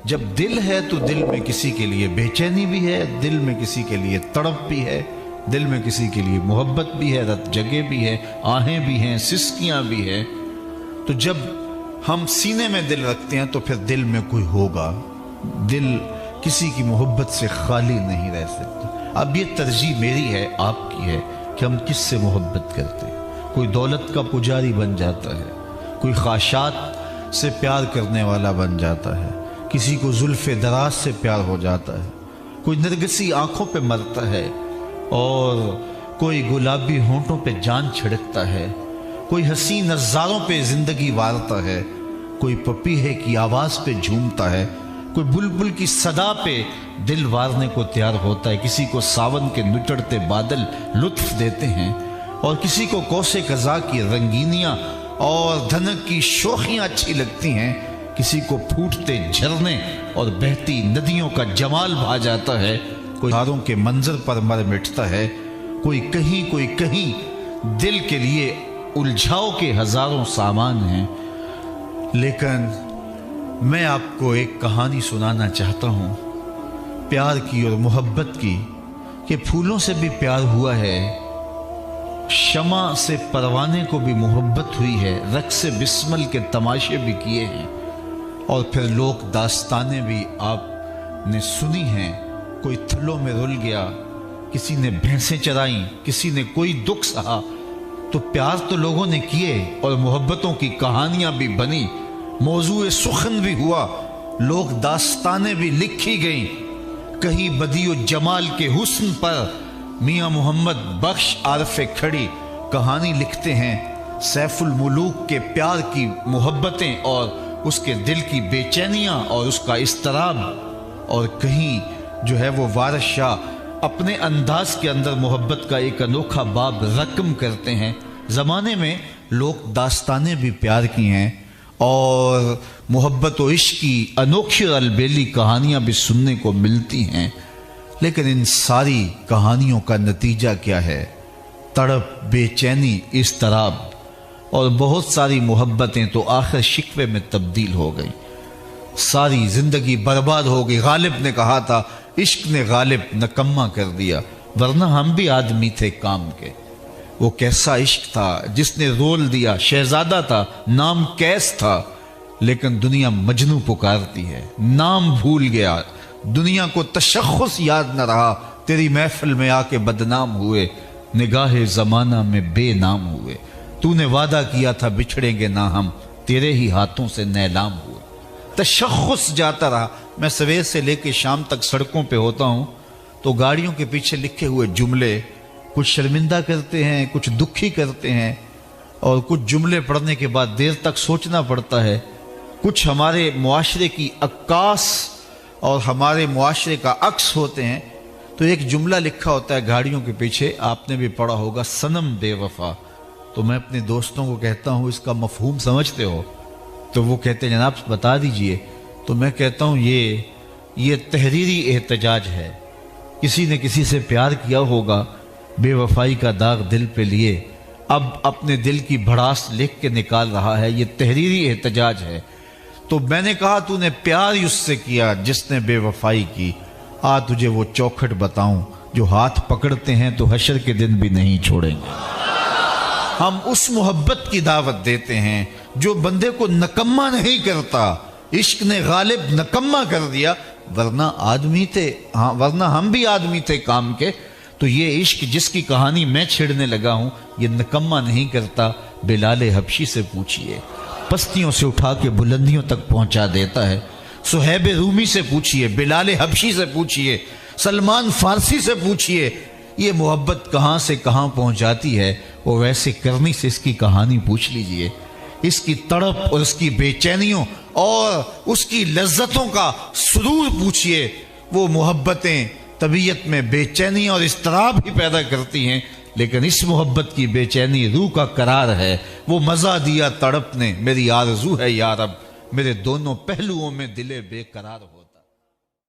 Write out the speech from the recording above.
جب دل ہے تو دل میں کسی کے لیے بے چینی بھی ہے، دل میں کسی کے لیے تڑپ بھی ہے، دل میں کسی کے لیے محبت بھی ہے، رت جگہ بھی ہے، آہیں بھی ہیں، سسکیاں بھی ہیں۔ تو جب ہم سینے میں دل رکھتے ہیں تو پھر دل میں کوئی ہوگا، دل کسی کی محبت سے خالی نہیں رہ سکتا۔ اب یہ ترجیح میری ہے، آپ کی ہے کہ ہم کس سے محبت کرتے ہیں۔ کوئی دولت کا پجاری بن جاتا ہے، کوئی خواہشات سے پیار کرنے والا بن جاتا ہے، کسی کو زلف دراز سے پیار ہو جاتا ہے، کوئی نرگسی آنکھوں پہ مرتا ہے اور کوئی گلابی ہونٹوں پہ جان چھڑکتا ہے، کوئی حسین نظاروں پہ زندگی وارتا ہے، کوئی پپیہے کی آواز پہ جھومتا ہے، کوئی بلبل کی صدا پہ دل وارنے کو تیار ہوتا ہے، کسی کو ساون کے نچڑتے بادل لطف دیتے ہیں اور کسی کو کوسے قضا کی رنگینیاں اور دھنک کی شوخیاں اچھی لگتی ہیں، کسی کو پھوٹتے جھرنے اور بہتی ندیوں کا جمال بھا جاتا ہے، کوئی تاروں کے منظر پر مر مٹتا ہے، کوئی کہیں دل کے لیے الجھاؤ کے ہزاروں سامان ہیں۔ لیکن میں آپ کو ایک کہانی سنانا چاہتا ہوں پیار کی اور محبت کی، کہ پھولوں سے بھی پیار ہوا ہے، شمع سے پروانے کو بھی محبت ہوئی ہے، رقص بسمل کے تماشے بھی کیے ہیں، اور پھر لوک داستانیں بھی آپ نے سنی ہیں۔ کوئی تھلوں میں رل گیا، کسی نے بھینسیں چرائیں، کسی نے کوئی دکھ سہا، تو پیار تو لوگوں نے کیے اور محبتوں کی کہانیاں بھی بنی، موضوع سخن بھی ہوا، لوک داستانیں بھی لکھی گئیں۔ کہیں بدی و جمال کے حسن پر میاں محمد بخش عارف کھڑی کہانی لکھتے ہیں، سیف الملوک کے پیار کی محبتیں اور اس کے دل کی بے چینیاں اور اس کا اضطراب، اور کہیں جو ہے وہ وارث شاہ اپنے انداز کے اندر محبت کا ایک انوکھا باب رقم کرتے ہیں۔ زمانے میں لوک داستانیں بھی پیار کی ہیں اور محبت و عشق کی انوکھی اور البیلی کہانیاں بھی سننے کو ملتی ہیں، لیکن ان ساری کہانیوں کا نتیجہ کیا ہے؟ تڑپ، بے چینی، اضطراب، اور بہت ساری محبتیں تو آخر شکوے میں تبدیل ہو گئیں، ساری زندگی برباد ہو گئی۔ غالب نے کہا تھا عشق نے غالب نکما کر دیا، ورنہ ہم بھی آدمی تھے کام کے۔ وہ کیسا عشق تھا جس نے رول دیا، شہزادہ تھا، نام کیس تھا، لیکن دنیا مجنوں پکارتی ہے، نام بھول گیا، دنیا کو تشخص یاد نہ رہا، تیری محفل میں آ کے بدنام ہوئے، نگاہ زمانہ میں بے نام ہوئے، تو نے وعدہ کیا تھا بچھڑیں گے نہ ہم، تیرے ہی ہاتھوں سے نیلام ہوئے۔ تشخص جاتا رہا۔ میں سویر سے لے کے شام تک سڑکوں پہ ہوتا ہوں تو گاڑیوں کے پیچھے لکھے ہوئے جملے کچھ شرمندہ کرتے ہیں، کچھ دکھی کرتے ہیں، اور کچھ جملے پڑھنے کے بعد دیر تک سوچنا پڑتا ہے۔ کچھ ہمارے معاشرے کی عکاس اور ہمارے معاشرے کا عکس ہوتے ہیں۔ تو ایک جملہ لکھا ہوتا ہے گاڑیوں کے پیچھے، آپ نے بھی پڑھا ہوگا، صنم بے وفا۔ تو میں اپنے دوستوں کو کہتا ہوں اس کا مفہوم سمجھتے ہو؟ تو وہ کہتے ہیں جناب بتا دیجئے۔ تو میں کہتا ہوں یہ تحریری احتجاج ہے، کسی نے کسی سے پیار کیا ہوگا، بے وفائی کا داغ دل پہ لیے، اب اپنے دل کی بھڑاس لکھ کے نکال رہا ہے، یہ تحریری احتجاج ہے۔ تو میں نے کہا تو نے پیار اس سے کیا جس نے بے وفائی کی، آ تجھے وہ چوکھٹ بتاؤں جو ہاتھ پکڑتے ہیں تو حشر کے دن بھی نہیں چھوڑیں گے۔ ہم اس محبت کی دعوت دیتے ہیں جو بندے کو نکما نہیں کرتا۔ عشق نے غالب نکما کر دیا، ورنہ آدمی تھے، ورنہ ہم بھی آدمی تھے کام کے۔ تو یہ عشق جس کی کہانی میں چھڑنے لگا ہوں یہ نکما نہیں کرتا۔ بلال حبشی سے پوچھئے، پستیوں سے اٹھا کے بلندیوں تک پہنچا دیتا ہے۔ صہیب رومی سے پوچھئے، بلال حبشی سے پوچھئے، سلمان فارسی سے پوچھئے، یہ محبت کہاں سے کہاں پہنچاتی ہے، وہ ویسے کرنی سے اس کی کہانی پوچھ لیجئے۔ اس کی تڑپ اور اس کی بے چینیوں اور اس کی لذتوں کا سرور پوچھئے۔ وہ محبتیں طبیعت میں بے چینی اور اضطراب ہی پیدا کرتی ہیں، لیکن اس محبت کی بے چینی روح کا قرار ہے۔ وہ مزہ دیا تڑپ نے، میری آرزو ہے یا رب، میرے دونوں پہلوؤں میں دل بے قرار ہو۔